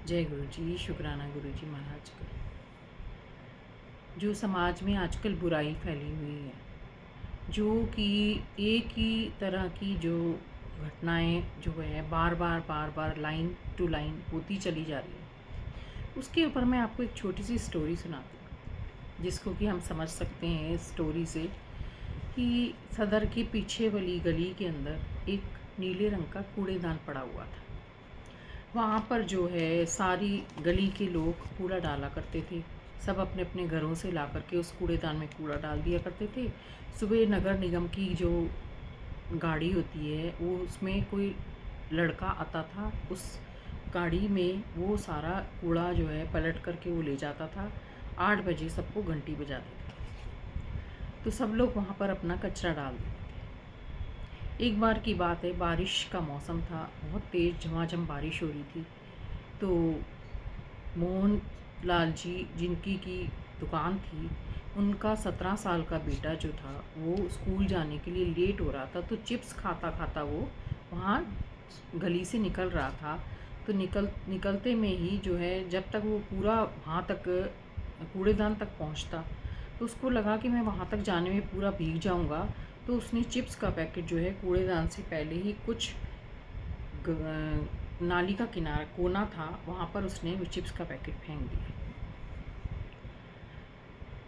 जय गुरु जी, शुक्राना गुरु जी महाराज का। जो समाज में आजकल बुराई फैली हुई है, जो कि एक ही तरह की जो घटनाएं जो है बार बार लाइन टू लाइन होती चली जा रही है, उसके ऊपर मैं आपको एक छोटी सी स्टोरी सुनाती हूँ, जिसको कि हम समझ सकते हैं इस स्टोरी से कि सदर के पीछे वाली गली के अंदर एक नीले रंग का कूड़ेदान पड़ा हुआ था। वहाँ पर जो है सारी गली के लोग कूड़ा डाला करते थे। सब अपने अपने घरों से ला करके उस कूड़ेदान में कूड़ा डाल दिया करते थे। सुबह नगर निगम की जो गाड़ी होती है वो उसमें कोई लड़का आता था, उस गाड़ी में वो सारा कूड़ा जो है पलट करके वो ले जाता था। 8 बजे सबको घंटी बजा देता था, तो सब लोग वहाँ पर अपना कचरा डाल देते थे। एक बार की बात है, बारिश का मौसम था, बहुत तेज़ झमाझम बारिश हो रही थी। तो मोहन लाल जी जिनकी की दुकान थी, उनका 17 साल का बेटा जो था वो स्कूल जाने के लिए लेट हो रहा था। तो चिप्स खाता खाता वो वहाँ गली से निकल रहा था। तो निकलते में ही जो है, जब तक वो पूरा वहाँ तक कूड़ेदान तक पहुँचता, तो उसको लगा कि मैं वहाँ तक जाने में पूरा भीग जाऊँगा। तो उसने चिप्स का पैकेट जो है कूड़ेदान से पहले ही कुछ नाली का किनारा कोना था, वहाँ पर उसने वो चिप्स का पैकेट फेंक दिया।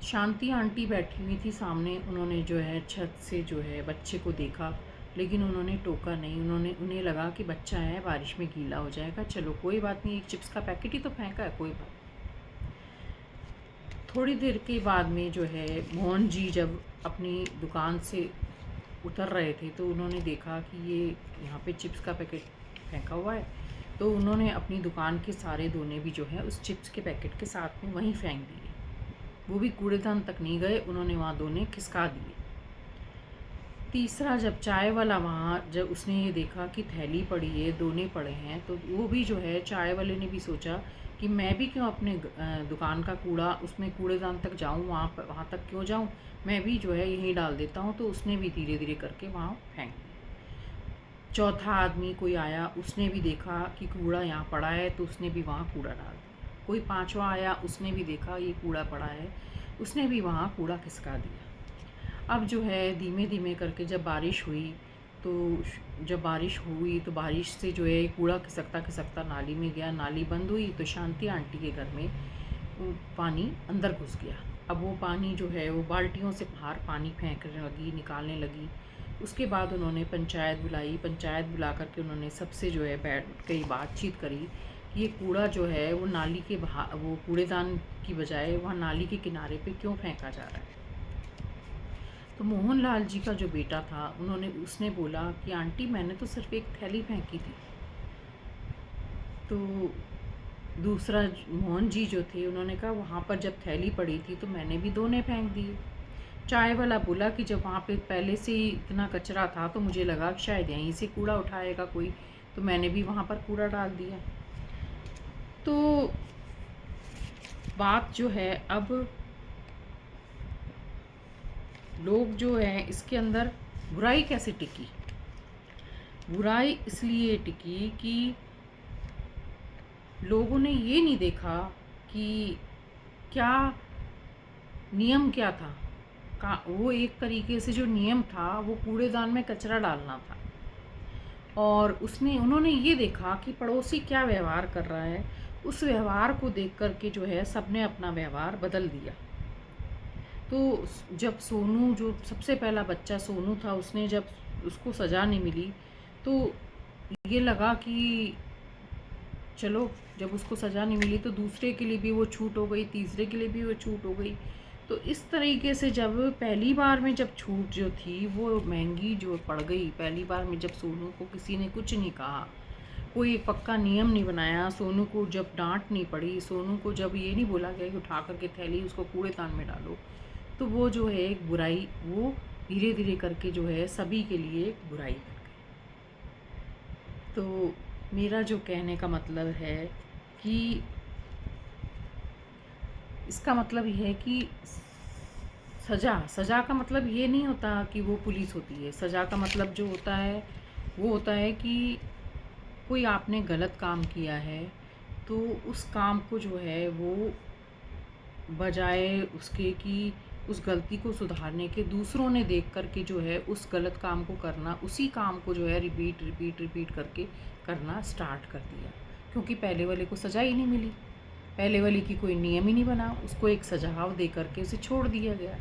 शांति आंटी बैठी हुई थी सामने, उन्होंने जो है छत से जो है बच्चे को देखा, लेकिन उन्होंने टोका नहीं। उन्हें लगा कि बच्चा है, बारिश में गीला हो जाएगा, चलो कोई बात नहीं, एक चिप्स का पैकेट ही तो फेंका है, कोई बात। थोड़ी देर के बाद में जो है मोहन जी जब अपनी दुकान से उतर रहे थे, तो उन्होंने देखा कि ये यहाँ पे चिप्स का पैकेट फेंका हुआ है। तो उन्होंने अपनी दुकान के सारे दोने भी जो है उस चिप्स के पैकेट के साथ में वहीं फेंक दिए। वो भी कूड़ेदान तक नहीं गए, उन्होंने वहाँ दोने खिसका दिए। तीसरा जब चाय वाला वहाँ जब उसने ये देखा कि थैली पड़ी है, दोने पड़े हैं, तो वो भी जो है चाय वाले ने भी सोचा कि मैं भी क्यों अपने दुकान का कूड़ा उसमें कूड़ेदान तक जाऊँ, वहाँ तक क्यों जाऊँ, मैं भी जो है यहीं डाल देता हूँ। तो उसने भी धीरे धीरे करके वहाँ फेंक दिया। चौथा आदमी कोई आया, उसने भी देखा कि कूड़ा यहाँ पड़ा है, तो उसने भी वहाँ कूड़ा डाल दिया। कोई पांचवा आया, उसने भी देखा ये कूड़ा पड़ा है, उसने भी वहाँ कूड़ा खिसका दिया। अब जो है धीमे धीमे करके जब बारिश हुई, तो जब बारिश हुई तो बारिश से जो है कूड़ा खिसकता खिसकता नाली में गया। नाली बंद हुई तो शांति आंटी के घर में पानी अंदर घुस गया। अब वो पानी जो है वो बाल्टियों से बाहर पानी फेंकने लगी, निकालने लगी। उसके बाद उन्होंने पंचायत बुलाई, पंचायत बुला करके उन्होंने सबसे जो है बैठ कई बातचीत करी कि ये कूड़ा जो है वो नाली के बाहर, वो कूड़ेदान की बजाय वहाँ नाली के किनारे पे क्यों फेंका जा रहा है। तो मोहन लाल जी का जो बेटा था, उसने बोला कि आंटी मैंने तो सिर्फ एक थैली फेंकी थी। तो दूसरा मोहन जी जो थे, उन्होंने कहा वहाँ पर जब थैली पड़ी थी तो मैंने भी दोने फेंक दिए। चाय वाला बोला कि जब वहाँ पे पहले से ही इतना कचरा था तो मुझे लगा कि शायद यहीं से कूड़ा उठाएगा कोई, तो मैंने भी वहाँ पर कूड़ा डाल दिया। तो बात जो है, अब लोग जो है इसके अंदर बुराई कैसे टिकी? बुराई इसलिए टिकी कि लोगों ने ये नहीं देखा कि क्या नियम क्या था। वो एक तरीके से जो नियम था वो कूड़ेदान में कचरा डालना था, और उन्होंने ये देखा कि पड़ोसी क्या व्यवहार कर रहा है। उस व्यवहार को देख कर के जो है सबने अपना व्यवहार बदल दिया। तो जब सोनू, जो सबसे पहला बच्चा सोनू था, उसने जब उसको सज़ा नहीं मिली तो ये लगा कि चलो, जब उसको सज़ा नहीं मिली तो दूसरे के लिए भी वो छूट हो गई, तीसरे के लिए भी वो छूट हो गई। तो इस तरीके से जब पहली बार में जब छूट जो थी वो महंगी जो पड़ गई, पहली बार में जब सोनू को किसी ने कुछ नहीं कहा, कोई एक पक्का नियम नहीं बनाया, सोनू को जब डांट नहीं पड़ी, सोनू को जब ये नहीं बोला गया कि उठा करके थैली उसको कूड़ेदान में डालो, तो वो जो है एक बुराई, वो धीरे धीरे करके जो है सभी के लिए एक बुराई बन गई। तो मेरा जो कहने का मतलब है कि इसका मतलब ये है कि सज़ा का मतलब ये नहीं होता कि वो पुलिस होती है। सज़ा का मतलब जो होता है वो होता है कि कोई आपने गलत काम किया है, तो उस काम को जो है वो बजाय उसके कि उस गलती को सुधारने के दूसरों ने देख कर के जो है उस गलत काम को करना, उसी काम को जो है रिपीट रिपीट रिपीट करके करना स्टार्ट कर दिया, क्योंकि पहले वाले को सज़ा ही नहीं मिली, पहले वाले की कोई नियम ही नहीं बना, उसको एक सजाव दे करके उसे छोड़ दिया गया।